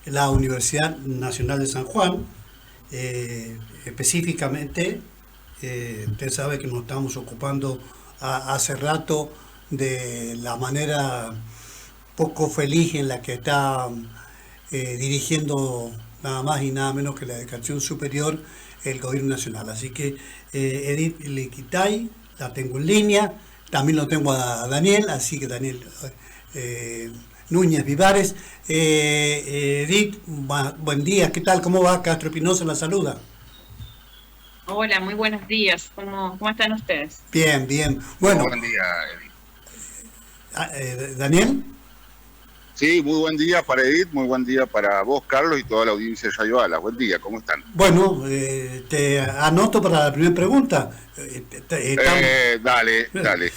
la Universidad Nacional de San Juan. Específicamente, usted sabe que nos estamos ocupando hace rato de la manera poco feliz en la que está dirigiendo nada más y nada menos que la educación superior el gobierno nacional. Así que Edith Liquitay la tengo en línea, también lo tengo a Daniel, así que Daniel Núñez Vivares. Edith, buen día, ¿qué tal? ¿Cómo va? Castro Espinosa la saluda. Hola, muy buenos días. ¿Cómo están ustedes? Bien, bien. Muy Bueno, buen día, Edith. Daniel. Sí, muy buen día para Edith, muy buen día para vos, Carlos, y toda la audiencia de Yayo Ala. Buen día, ¿cómo están? Bueno, te anoto para la primera pregunta. Dale, dale.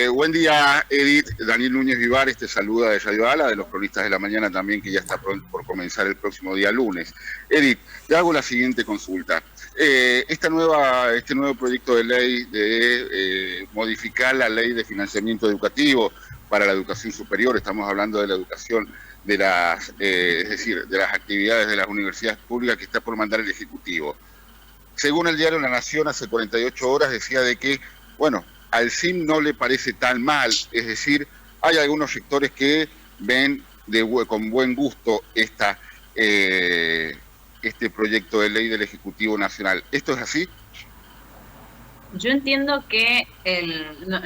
Buen día, Edith. Daniel Núñez Vivares te saluda de Yayo Ala, de los cronistas de la mañana también, que ya está por comenzar el próximo día lunes. Edith, te hago la siguiente consulta. Este nuevo proyecto de ley de modificar la ley de financiamiento educativo para la educación superior, estamos hablando de la educación de es decir, de las actividades de las universidades públicas que está por mandar el Ejecutivo. Según el diario La Nación, hace 48 horas decía de que, bueno, al CIM no le parece tan mal, es decir, hay algunos sectores que ven con buen gusto este proyecto de ley del Ejecutivo Nacional. ¿Esto es así? Yo entiendo que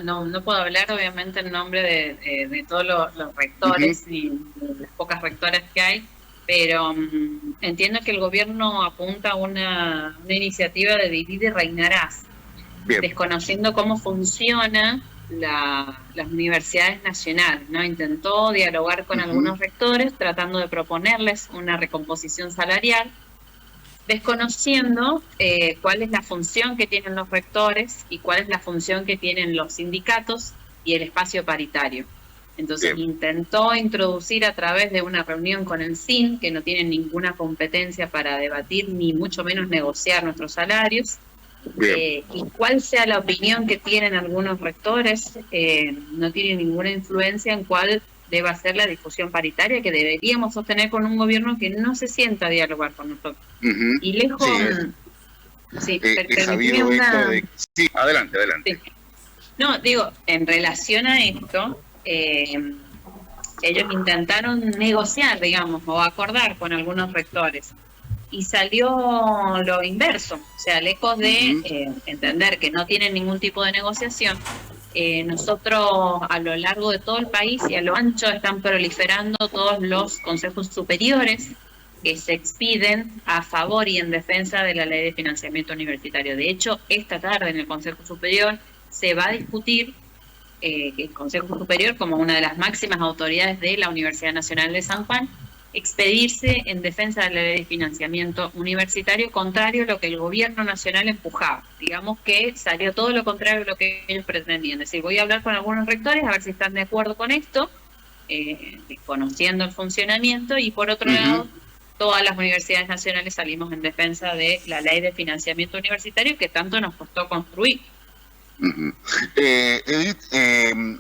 no puedo hablar obviamente en nombre de todos los rectores y de las pocas rectoras que hay, pero entiendo que el gobierno apunta a una iniciativa de divide y reinarás, Bien. desconociendo cómo funciona las universidades nacionales, ¿no? Intentó dialogar con algunos rectores tratando de proponerles una recomposición salarial, desconociendo cuál es la función que tienen los rectores y cuál es la función que tienen los sindicatos y el espacio paritario. Entonces intentó introducir a través de una reunión con el SIN, que no tiene ninguna competencia para debatir ni mucho menos negociar nuestros salarios, y cuál sea la opinión que tienen algunos rectores, no tiene ninguna influencia en cuál deba ser la discusión paritaria que deberíamos sostener con un gobierno que no se sienta a dialogar con nosotros. Y lejos... Sí, he sabido esto de... Sí, adelante. Sí. No, digo, en relación a esto, ellos intentaron negociar, digamos, o acordar con algunos rectores. Y salió lo inverso, o sea, lejos de entender que no tienen ningún tipo de negociación. Nosotros a lo largo de todo el país y a lo ancho están proliferando todos los consejos superiores que se expiden a favor y en defensa de la ley de financiamiento universitario. De hecho, esta tarde en el Consejo Superior se va a discutir el Consejo Superior, como una de las máximas autoridades de la Universidad Nacional de San Juan, expedirse en defensa de la ley de financiamiento universitario, contrario a lo que el gobierno nacional empujaba. Digamos que salió todo lo contrario de lo que ellos pretendían. Es decir, voy a hablar con algunos rectores a ver si están de acuerdo con esto, conociendo el funcionamiento, y por otro lado, todas las universidades nacionales salimos en defensa de la ley de financiamiento universitario que tanto nos costó construir. Edith,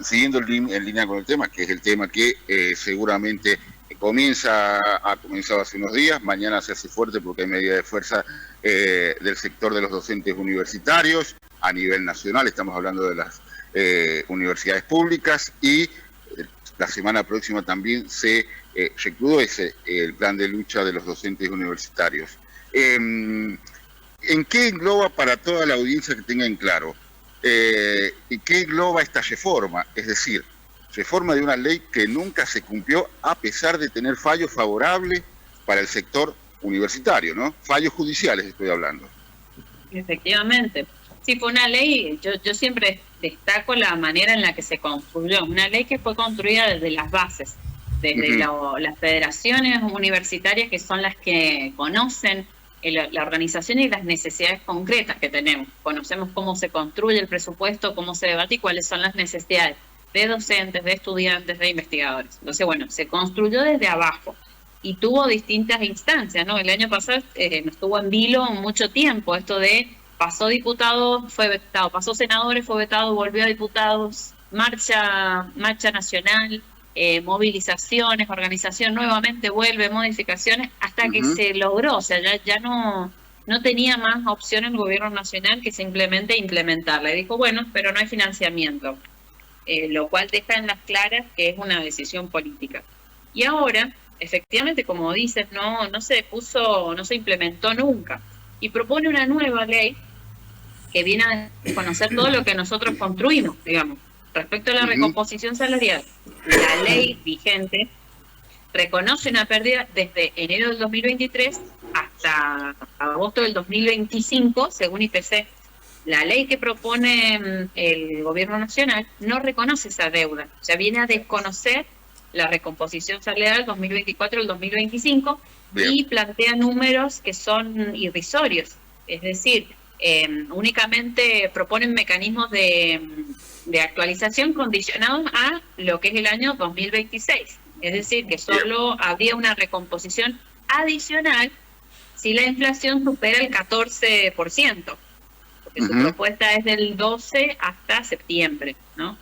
siguiendo en línea con el tema, que es el tema que seguramente ha comenzado hace unos días, mañana se hace fuerte porque hay medida de fuerza del sector de los docentes universitarios a nivel nacional, estamos hablando de las universidades públicas, y la semana próxima también se recrudece el plan de lucha de los docentes universitarios. ¿En qué engloba, para toda la audiencia que tenga en claro, y qué engloba esta reforma? Es decir, reforma de una ley que nunca se cumplió a pesar de tener fallos favorables para el sector universitario, ¿no? Fallos judiciales estoy hablando. Efectivamente. Sí, fue una ley, yo siempre destaco la manera en la que se construyó, una ley que fue construida desde las bases, desde las federaciones universitarias, que son las que conocen la organización y las necesidades concretas que tenemos. Conocemos cómo se construye el presupuesto, cómo se debate y cuáles son las necesidades de docentes, de estudiantes, de investigadores. Entonces, bueno, se construyó desde abajo y tuvo distintas instancias, ¿no? El año pasado nos tuvo en vilo mucho tiempo esto de pasó diputado, fue vetado, pasó senadores, fue vetado, volvió a diputados, marcha nacional, movilizaciones, organización, nuevamente vuelve, modificaciones, hasta que se logró, o sea, ya no tenía más opción el gobierno nacional que simplemente implementarla. Y dijo, bueno, pero no hay financiamiento, lo cual deja en las claras que es una decisión política. Y ahora, efectivamente, como dices, no se implementó nunca. Y propone una nueva ley que viene a conocer todo lo que nosotros construimos, digamos. Respecto a la recomposición salarial, la ley vigente reconoce una pérdida desde enero del 2023 hasta agosto del 2025, según IPC. La ley que propone el gobierno nacional no reconoce esa deuda, o sea, viene a desconocer la recomposición salarial 2024 al 2025. Bien. Y plantea números que son irrisorios, es decir, únicamente proponen mecanismos de actualización condicionados a lo que es el año 2026. Es decir, que solo habría una recomposición adicional si la inflación supera el 14%, porque su propuesta es del 12 hasta septiembre, ¿no?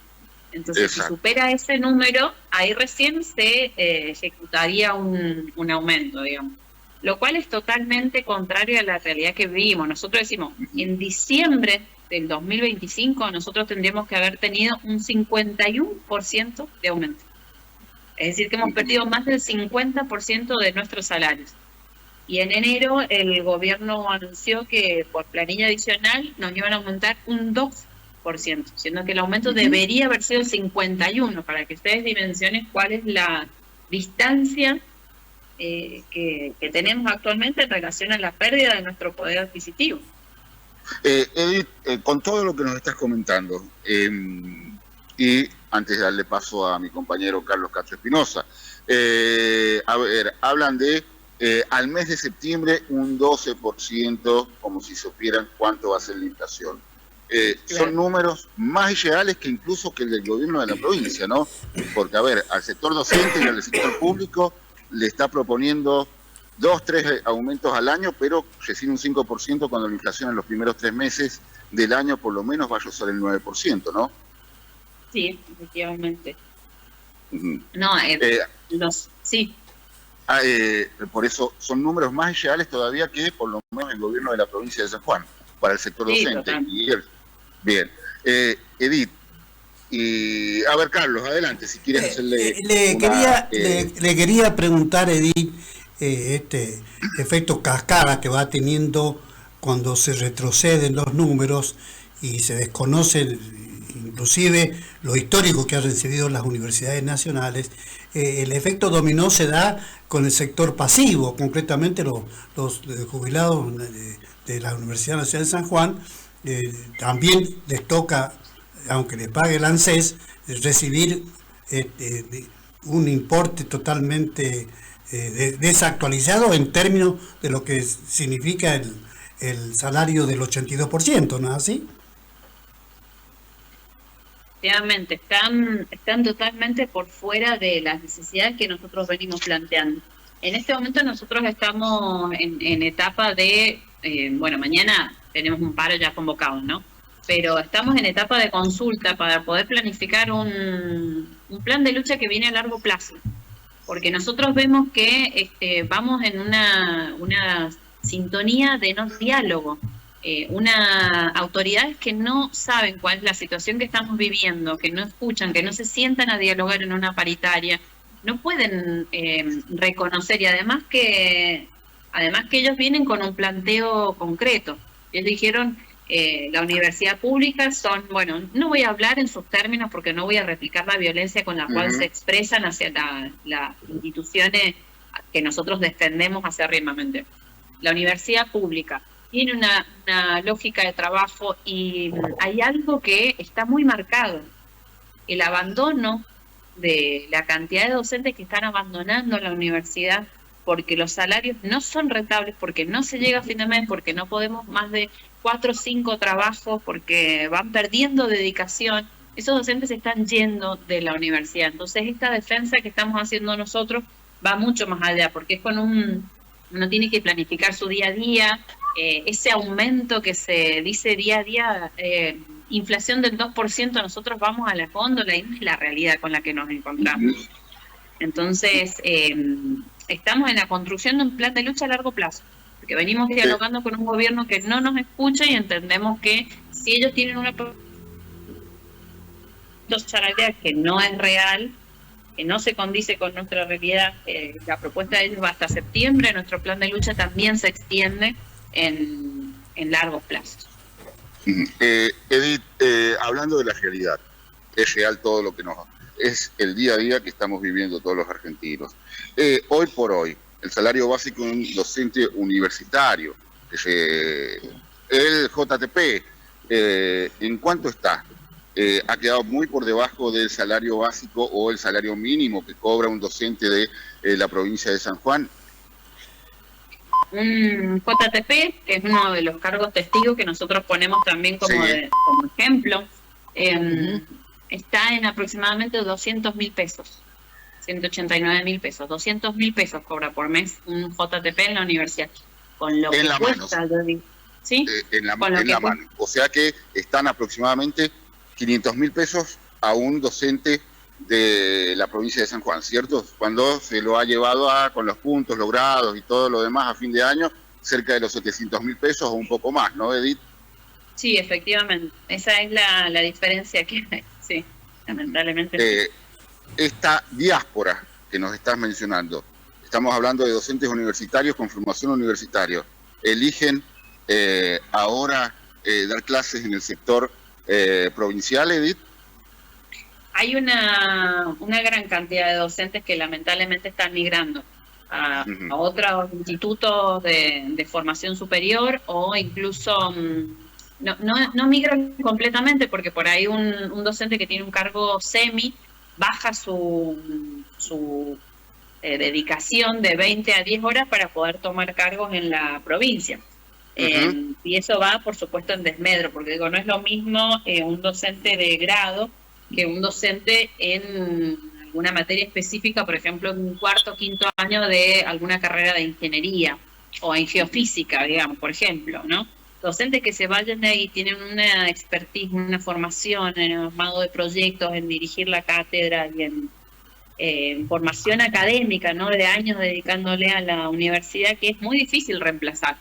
Entonces, si supera ese número, ahí recién se ejecutaría un aumento, digamos. Lo cual es totalmente contrario a la realidad que vivimos. Nosotros decimos, en diciembre del 2025 nosotros tendríamos que haber tenido un 51% de aumento. Es decir, que hemos perdido más del 50% de nuestros salarios. Y en enero el gobierno anunció que por planilla adicional nos iban a aumentar un 2%, siendo que el aumento debería haber sido el 51%, para que ustedes dimensionen cuál es la distancia que tenemos actualmente en relación a la pérdida de nuestro poder adquisitivo. Edith, con todo lo que nos estás comentando, y antes de darle paso a mi compañero Carlos Castro Espinosa, a ver, hablan de al mes de septiembre un 12%, como si supieran cuánto va a ser la inflación. Son números más reales que incluso que el del gobierno de la provincia, ¿no? Porque, a ver, al sector docente y al sector público le está proponiendo 2-3 aumentos al año, pero recibe un 5% cuando la inflación en los primeros 3 meses del año por lo menos va a rozar el 9%, ¿no? Sí, efectivamente. No, sí. Por eso son números más reales todavía que por lo menos el gobierno de la provincia de San Juan, para el sector docente. Bien. Edith, y a ver, Carlos, adelante, si quieres hacerle le quería preguntar, Edith, este efecto cascada que va teniendo cuando se retroceden los números y se desconocen inclusive lo histórico que han recibido las universidades nacionales. El efecto dominó se da con el sector pasivo, concretamente los jubilados de la Universidad Nacional de San Juan. También les toca, aunque les pague el ANSES, recibir un importe totalmente desactualizado en términos de lo que significa el salario del 82%, ¿no es así? Efectivamente, están totalmente por fuera de las necesidades que nosotros venimos planteando. En este momento nosotros estamos en etapa de, bueno, mañana tenemos un paro ya convocado, ¿no? Pero estamos en etapa de consulta para poder planificar un plan de lucha que viene a largo plazo. Porque nosotros vemos que vamos en una sintonía de no diálogo. Autoridades que no saben cuál es la situación que estamos viviendo, que no escuchan, que no se sientan a dialogar en una paritaria, no pueden reconocer, y además que ellos vienen con un planteo concreto. Ellos dijeron, la universidad pública son, bueno, no voy a hablar en sus términos porque no voy a replicar la violencia con la cual se expresan hacia las instituciones que nosotros defendemos acérrimamente. La universidad pública tiene una lógica de trabajo y hay algo que está muy marcado: el abandono de la cantidad de docentes que están abandonando la universidad porque los salarios no son rentables, porque no se llega a fin de mes, porque no podemos más de 4 o 5 trabajos, porque van perdiendo dedicación. Esos docentes se están yendo de la universidad. Entonces esta defensa que estamos haciendo nosotros va mucho más allá, porque es con uno tiene que planificar su día a día. Ese aumento que se dice día a día, inflación del 2%, nosotros vamos a la góndola y no es la realidad con la que nos encontramos. Entonces, estamos en la construcción de un plan de lucha a largo plazo, porque venimos dialogando con un gobierno que no nos escucha y entendemos que si ellos tienen una salarial que no es real, que no se condice con nuestra realidad, la propuesta de ellos va hasta septiembre, nuestro plan de lucha también se extiende en largos plazos. Edith, hablando de la realidad, es real todo lo que es el día a día que estamos viviendo todos los argentinos. Hoy por hoy, el salario básico de un docente universitario, el JTP, ¿en cuánto está? Ha quedado muy por debajo del salario básico o el salario mínimo que cobra un docente de la provincia de San Juan. Un JTP, que es uno de los cargos testigos que nosotros ponemos también como ejemplo, está en aproximadamente 200.000 pesos, 189.000 pesos, 200.000 pesos cobra por mes un JTP en la universidad, con lo que cuesta, ¿sí? En la mano. O sea que están aproximadamente 500.000 pesos a un docente de la provincia de San Juan, ¿cierto? Cuando se lo ha llevado con los puntos logrados y todo lo demás a fin de año, cerca de los 700.000 pesos o un poco más, ¿no, Edith? Sí, efectivamente. Esa es la diferencia que hay, sí, lamentablemente. Esta diáspora que nos estás mencionando, estamos hablando de docentes universitarios con formación universitaria, eligen ahora dar clases en el sector provincial, Edith. Hay una gran cantidad de docentes que lamentablemente están migrando a otros institutos de formación superior o incluso no migran completamente porque por ahí un docente que tiene un cargo semi baja su dedicación de 20 a 10 horas para poder tomar cargos en la provincia. Y eso va, por supuesto, en desmedro, porque digo, no es lo mismo un docente de grado que un docente en alguna materia específica, por ejemplo, en un cuarto o quinto año de alguna carrera de ingeniería o en geofísica, digamos, por ejemplo, ¿no? Docentes que se vayan de ahí tienen una expertise, una formación en el armado de proyectos, en dirigir la cátedra y en formación académica, ¿no? De años dedicándole a la universidad, que es muy difícil reemplazar.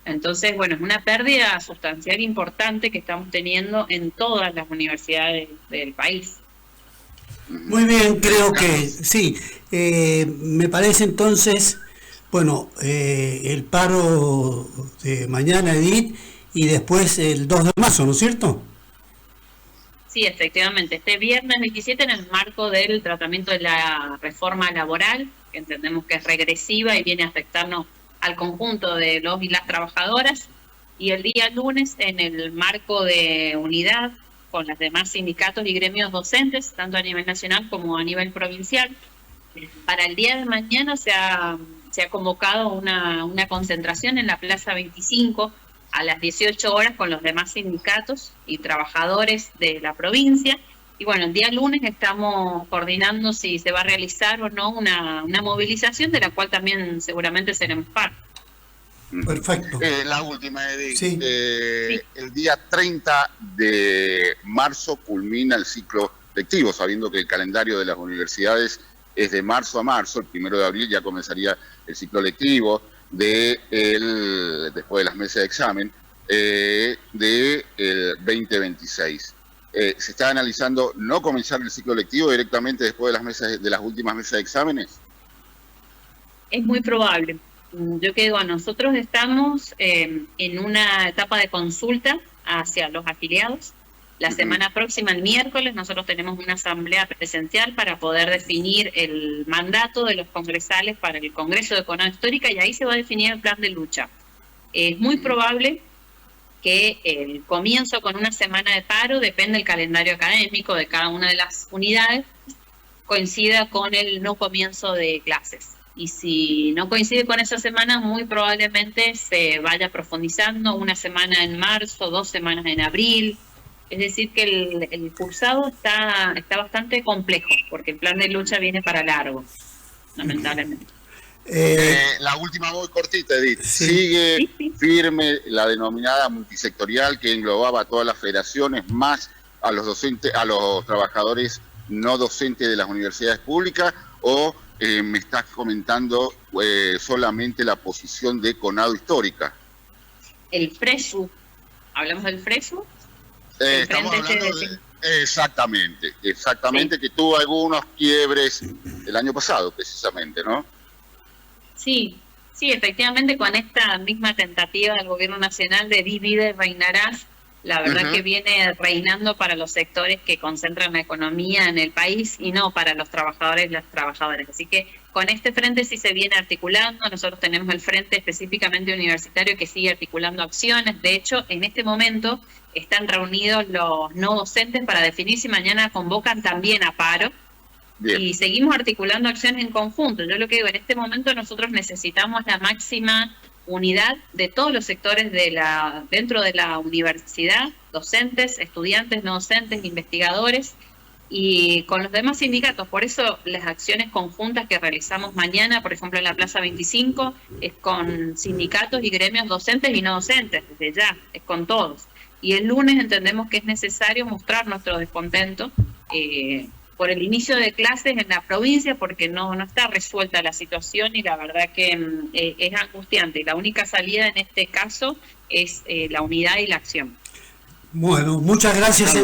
Entonces, bueno, es una pérdida sustancial importante que estamos teniendo en todas las universidades del país. Muy bien, creo que sí. Me parece entonces, bueno, el paro de mañana, Edith, y después el 2 de marzo, ¿no es cierto? Sí, efectivamente. Este viernes 27, en el marco del tratamiento de la reforma laboral, que entendemos que es regresiva y viene a afectarnos al conjunto de los y las trabajadoras, y el día lunes en el marco de unidad con los demás sindicatos y gremios docentes, tanto a nivel nacional como a nivel provincial. Para el día de mañana se ha convocado una concentración en la Plaza 25 a las 18 horas con los demás sindicatos y trabajadores de la provincia. Y bueno, el día lunes estamos coordinando si se va a realizar o no una movilización, de la cual también seguramente seremos parte. Perfecto. La última, Edith. Sí. El día 30 de marzo culmina el ciclo lectivo, sabiendo que el calendario de las universidades es de marzo a marzo. El 1 de abril ya comenzaría el ciclo lectivo después de las mesas de examen del 2026. ¿Se está analizando no comenzar el ciclo lectivo directamente después de las últimas mesas de exámenes? Es muy probable. Yo que digo, nosotros estamos en una etapa de consulta hacia los afiliados. La semana próxima, el miércoles, nosotros tenemos una asamblea presencial para poder definir el mandato de los congresales para el Congreso de Economía Histórica, y ahí se va a definir el plan de lucha. Es muy probable que el comienzo con una semana de paro, depende del calendario académico de cada una de las unidades, coincida con el no comienzo de clases. Y si no coincide con esa semana, muy probablemente se vaya profundizando, una semana en marzo, 2 semanas en abril. Es decir, que el cursado está bastante complejo, porque el plan de lucha viene para largo, lamentablemente. La última muy cortita, Edith. Sí. Sigue firme la denominada multisectorial que englobaba a todas las federaciones, más a los docentes, a los trabajadores no docentes de las universidades públicas, o me estás comentando solamente la posición de Conado Histórica? El FRESU, ¿hablamos del FRESU? Estamos hablando exactamente, sí. Que tuvo algunos quiebres el año pasado, precisamente, ¿no? Sí, efectivamente, con esta misma tentativa del gobierno nacional de divide y reinarás, la verdad que viene reinando para los sectores que concentran la economía en el país y no para los trabajadores y las trabajadoras. Así que con este frente sí se viene articulando. Nosotros tenemos el frente específicamente universitario que sigue articulando acciones. De hecho, en este momento están reunidos los no docentes para definir si mañana convocan también a paro. Bien. Y seguimos articulando acciones en conjunto. Yo lo que digo, en este momento nosotros necesitamos la máxima unidad de todos los sectores dentro de la universidad, docentes, estudiantes, no docentes, investigadores, y con los demás sindicatos. Por eso las acciones conjuntas que realizamos mañana, por ejemplo en la Plaza 25, es con sindicatos y gremios docentes y no docentes, desde ya, es con todos. Y el lunes entendemos que es necesario mostrar nuestro descontento por el inicio de clases en la provincia, porque no está resuelta la situación y la verdad que es angustiante. La única salida en este caso es la unidad y la acción. Bueno, muchas gracias.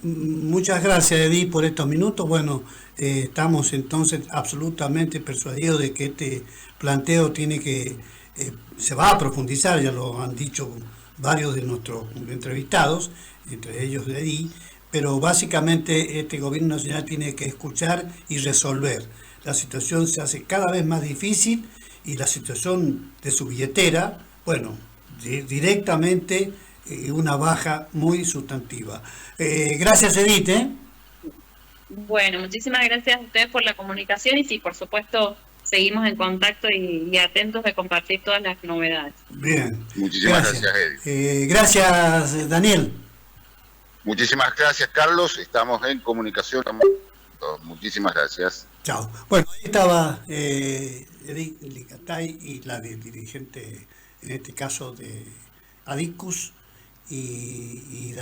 Muchas gracias, Edith, por estos minutos. Bueno, estamos entonces absolutamente persuadidos de que este planteo se va a profundizar, ya lo han dicho varios de nuestros entrevistados, entre ellos Edith. Pero básicamente este gobierno nacional tiene que escuchar y resolver. La situación se hace cada vez más difícil y la situación de su billetera, bueno, directamente una baja muy sustantiva. Gracias, Edith. Bueno, muchísimas gracias a ustedes por la comunicación y sí, por supuesto, seguimos en contacto y atentos de compartir todas las novedades. Bien. Muchísimas gracias Edith. Gracias, Daniel. Muchísimas gracias, Carlos. Estamos en comunicación. Muchísimas gracias. Chao. Bueno, ahí estaba Edith Licatay y la dirigente, en este caso, de Adicus y